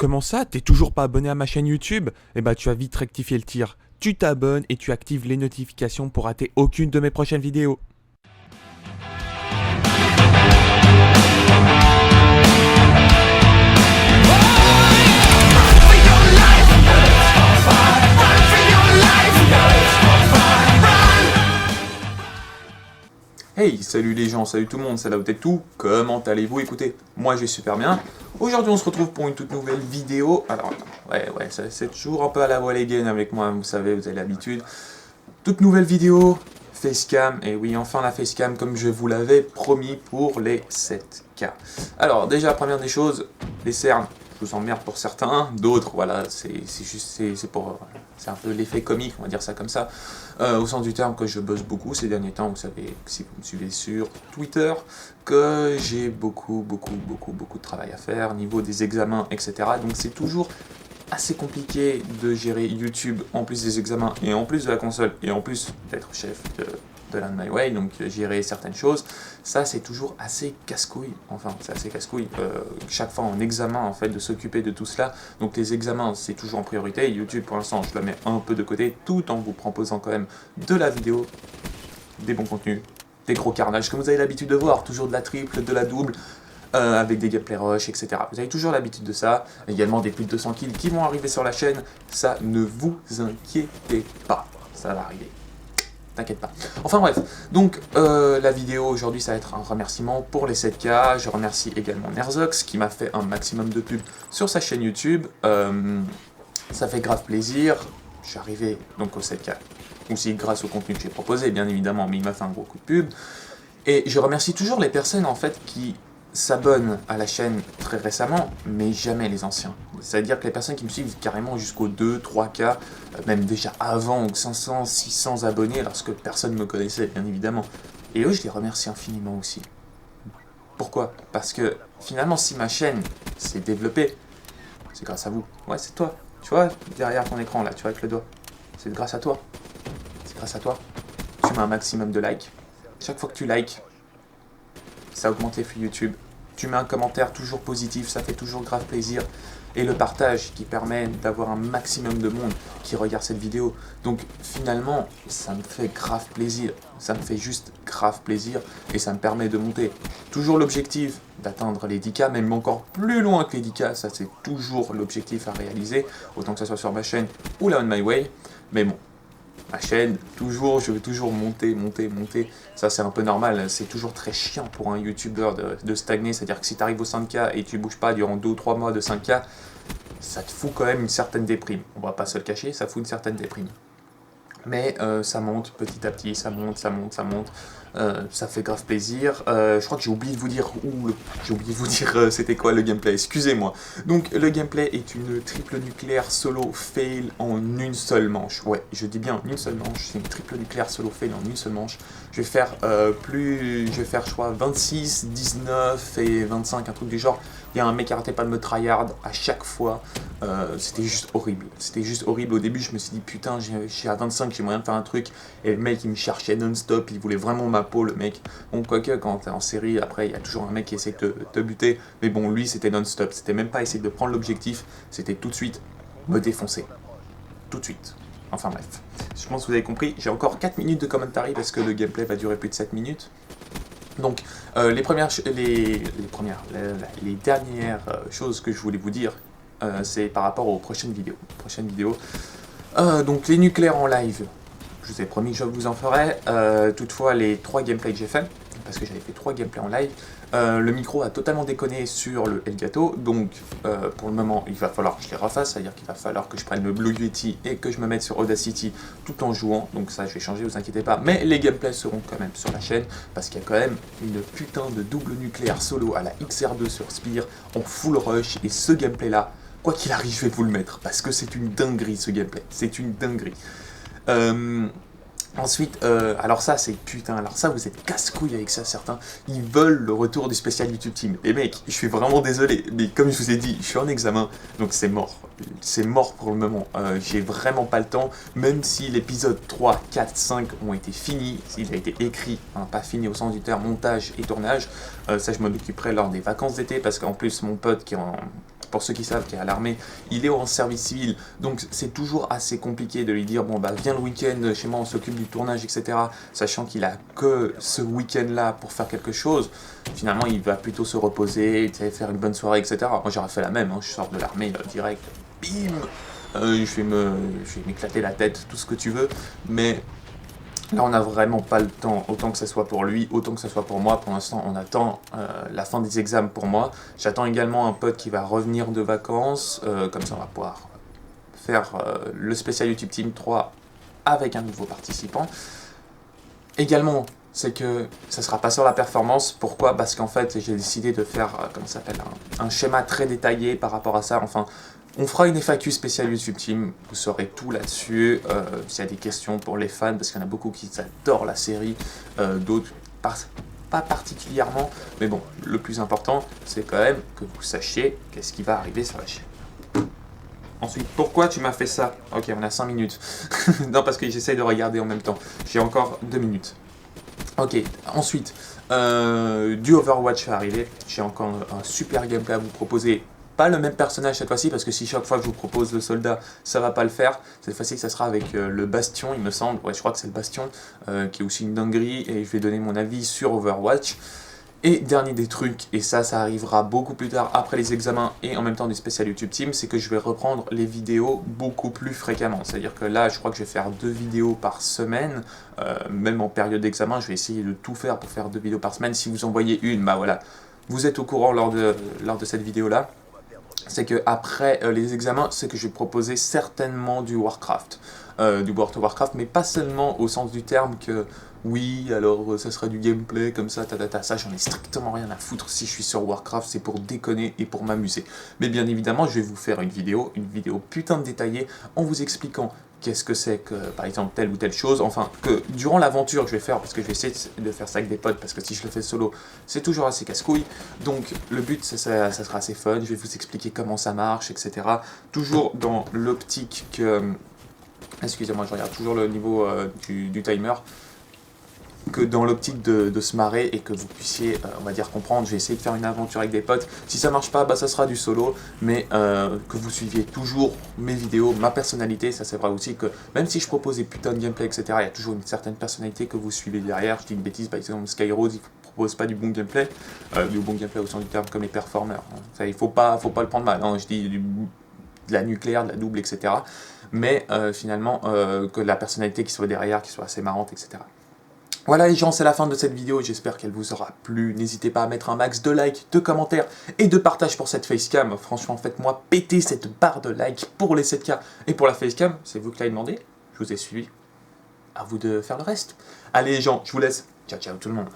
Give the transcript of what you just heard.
Comment ça? T'es toujours pas abonné à ma chaîne YouTube? Eh bah tu vas vite rectifier le tir. Tu t'abonnes et tu actives les notifications pour rater aucune de mes prochaines vidéos. Hey, salut les gens, salut tout le monde, c'est Laotetou, comment allez-vous? Écoutez, moi je vais super bien. Aujourd'hui on se retrouve pour une toute nouvelle vidéo. Alors, c'est toujours un peu à la voile again avec moi, vous savez, vous avez l'habitude. Toute nouvelle vidéo, facecam, et oui, enfin la facecam comme je vous l'avais promis pour les 7K. Alors déjà, première des choses, les cernes. Je vous emmerde pour certains, d'autres, voilà, c'est un peu l'effet comique, on va dire ça comme ça, au sens du terme que je bosse beaucoup ces derniers temps. Vous savez, si vous me suivez sur Twitter, que j'ai beaucoup de travail à faire, niveau des examens, etc. Donc c'est toujours assez compliqué de gérer YouTube, en plus des examens, et en plus de la console, et en plus d'être chef de Land My Way, donc gérer certaines choses, ça c'est toujours assez casse-couille, chaque fois en examen en fait, de s'occuper de tout cela. Donc les examens c'est toujours en priorité, YouTube pour l'instant je la mets un peu de côté, tout en vous proposant quand même de la vidéo, des bons contenus, des gros carnages, comme vous avez l'habitude de voir, toujours de la triple, de la double, avec des gameplay rush, etc. Vous avez toujours l'habitude de ça, également des plus de 200 kills qui vont arriver sur la chaîne, ça ne vous inquiétez pas, ça va arriver. T'inquiète pas. Enfin bref, donc la vidéo aujourd'hui ça va être un remerciement pour les 7K. Je remercie également Nerzox qui m'a fait un maximum de pubs sur sa chaîne YouTube. Ça fait grave plaisir. Je suis arrivé donc aux 7K aussi grâce au contenu que j'ai proposé bien évidemment, mais il m'a fait un gros coup de pub. Et je remercie toujours les personnes en fait qui s'abonnent à la chaîne très récemment, mais jamais les anciens. C'est-à-dire que les personnes qui me suivent carrément jusqu'aux 2, 3K, même déjà avant 500, 600 abonnés, lorsque personne ne me connaissait, bien évidemment. Et eux, je les remercie infiniment aussi. Pourquoi? Parce que finalement, si ma chaîne s'est développée, c'est grâce à vous. Ouais, c'est toi. Tu vois, derrière ton écran, là, tu vois, avec le doigt. C'est grâce à toi. C'est grâce à toi. Tu mets un maximum de likes. Chaque fois que tu likes, ça augmente les flux YouTube. Tu mets un commentaire toujours positif, ça fait toujours grave plaisir. Et le partage qui permet d'avoir un maximum de monde qui regarde cette vidéo. Donc finalement, ça me fait grave plaisir. Ça me fait juste grave plaisir et ça me permet de monter. Toujours l'objectif d'atteindre les 10K, même encore plus loin que les 10K. Ça c'est toujours l'objectif à réaliser, autant que ce soit sur ma chaîne ou là On My Way. Mais bon, ma chaîne, toujours, je veux toujours monter. Ça c'est un peu normal, c'est toujours très chiant pour un youtubeur de stagner. C'est-à-dire que si tu arrives au 5K et tu bouges pas durant 2 ou 3 mois de 5K, ça te fout quand même une certaine déprime. On va pas se le cacher, ça fout une certaine déprime. Mais ça monte petit à petit, ça monte. Ça fait grave plaisir. Je crois que j'ai oublié de vous dire c'était quoi le gameplay, excusez-moi. Donc le gameplay est une triple nucléaire solo fail en une seule manche. Ouais, je dis bien en une seule manche, c'est une triple nucléaire solo fail en une seule manche. Je vais faire je crois 26, 19 et 25, un truc du genre. Il y a un mec qui arrêtait pas de me tryhard à chaque fois. C'était juste horrible. C'était juste horrible. Au début, je me suis dit, putain, je suis à 25, j'ai moyen de faire un truc. Et le mec, il me cherchait non-stop. Il voulait vraiment ma peau, le mec. Bon, quoique, quand t'es en série, après, il y a toujours un mec qui essaie de te buter. Mais bon, lui, c'était non-stop. C'était même pas essayer de prendre l'objectif. C'était tout de suite me défoncer. Tout de suite. Enfin bref. Je pense que vous avez compris. J'ai encore 4 minutes de commentary parce que le gameplay va durer plus de 7 minutes. Donc, les dernières choses que je voulais vous dire, c'est par rapport aux prochaines vidéos. Donc, les nucléaires en live, je vous ai promis que je vous en ferai. Toutefois, les 3 gameplays que j'ai fait, parce que j'avais fait 3 gameplays en live, le micro a totalement déconné sur le Elgato, donc pour le moment il va falloir que je les refasse, c'est-à-dire qu'il va falloir que je prenne le Blue Yeti et que je me mette sur Audacity tout en jouant, donc ça je vais changer, vous inquiétez pas, mais les gameplays seront quand même sur la chaîne, parce qu'il y a quand même une putain de double nucléaire solo à la XR2 sur Spire, en full rush, et ce gameplay là, quoi qu'il arrive je vais vous le mettre, parce que c'est une dinguerie ce gameplay, c'est une dinguerie. Ensuite, alors ça c'est putain, alors ça vous êtes casse-couilles avec ça, certains, ils veulent le retour du spécial YouTube Team. Et mec, je suis vraiment désolé, mais comme je vous ai dit, je suis en examen, donc c'est mort pour le moment, j'ai vraiment pas le temps, même si l'épisode 3, 4, 5 ont été finis, il a été écrit, hein, pas fini au sens du terme, montage et tournage, ça je m'en occuperai lors des vacances d'été, parce qu'en plus mon pote qui est pour ceux qui savent, qui est à l'armée, il est en service civil, donc c'est toujours assez compliqué de lui dire, bon bah viens le week-end chez moi, on s'occupe du tournage, etc. Sachant qu'il a que ce week-end-là pour faire quelque chose, finalement il va plutôt se reposer, faire une bonne soirée, etc. Moi j'aurais fait la même, hein. Je sors de l'armée direct, bim, je vais m'éclater la tête, tout ce que tu veux, mais là, on n'a vraiment pas le temps, autant que ce soit pour lui, autant que ce soit pour moi. Pour l'instant, on attend la fin des examens pour moi. J'attends également un pote qui va revenir de vacances, comme ça on va pouvoir faire le spécial YouTube Team 3 avec un nouveau participant. Également, c'est que ça ne sera pas sur la performance. Pourquoi? Parce qu'en fait, j'ai décidé de faire, comment ça s'appelle, un schéma très détaillé par rapport à ça. Enfin, on fera une FAQ spéciale YouTube Team, vous saurez tout là-dessus, s'il y a des questions pour les fans, parce qu'il y en a beaucoup qui adorent la série, d'autres pas particulièrement, mais bon, le plus important, c'est quand même que vous sachiez qu'est-ce qui va arriver sur la chaîne. Ensuite, pourquoi tu m'as fait ça? Ok, on a 5 minutes. Non, parce que j'essaye de regarder en même temps. J'ai encore 2 minutes. Ok, ensuite, du Overwatch va arriver. J'ai encore un super gameplay à vous proposer. Pas le même personnage cette fois-ci, parce que si chaque fois que je vous propose le soldat, ça va pas le faire. Cette fois-ci, ça sera avec le Bastion, il me semble. Ouais, je crois que c'est le Bastion, qui est aussi une dinguerie, et je vais donner mon avis sur Overwatch. Et dernier des trucs, et ça arrivera beaucoup plus tard après les examens et en même temps du spécial YouTube Team, c'est que je vais reprendre les vidéos beaucoup plus fréquemment. C'est-à-dire que là, je crois que je vais faire 2 vidéos par semaine, même en période d'examen, je vais essayer de tout faire pour faire 2 vidéos par semaine. Si vous en voyez une, bah voilà, vous êtes au courant lors de cette vidéo-là. C'est que après les examens, c'est que je vais proposer certainement du Warcraft, du World of Warcraft, mais pas seulement au sens du terme que oui, alors ça sera du gameplay comme ça, ça j'en ai strictement rien à foutre. Si je suis sur Warcraft, c'est pour déconner et pour m'amuser. Mais bien évidemment, je vais vous faire une vidéo putain de détaillée en vous expliquant qu'est-ce que c'est que, par exemple, telle ou telle chose, enfin, que durant l'aventure que je vais faire, parce que je vais essayer de faire ça avec des potes, parce que si je le fais solo, c'est toujours assez casse-couille, donc le but, ça sera assez fun, je vais vous expliquer comment ça marche, etc. Toujours dans l'optique que, excusez-moi, je regarde toujours le niveau du timer, que dans l'optique de se marrer et que vous puissiez, on va dire, comprendre. Je vais essayer de faire une aventure avec des potes. Si ça marche pas, bah ça sera du solo, mais que vous suiviez toujours mes vidéos, ma personnalité. Ça c'est vrai aussi que même si je propose des putains de gameplay, etc., il y a toujours une certaine personnalité que vous suivez derrière. Je dis une bêtise, par exemple Skyrose, il propose pas du bon gameplay au sens du terme comme les performeurs. Ça, il faut pas le prendre mal, hein. Je dis de la nucléaire, de la double, etc. Mais finalement, que la personnalité qui soit derrière, qui soit assez marrante, etc. Voilà les gens, c'est la fin de cette vidéo, j'espère qu'elle vous aura plu. N'hésitez pas à mettre un max de likes, de commentaires et de partage pour cette facecam. Franchement, faites-moi péter cette barre de likes pour les 7K. Et pour la facecam, c'est vous qui l'avez demandé, je vous ai suivi. À vous de faire le reste. Allez les gens, je vous laisse. Ciao ciao tout le monde.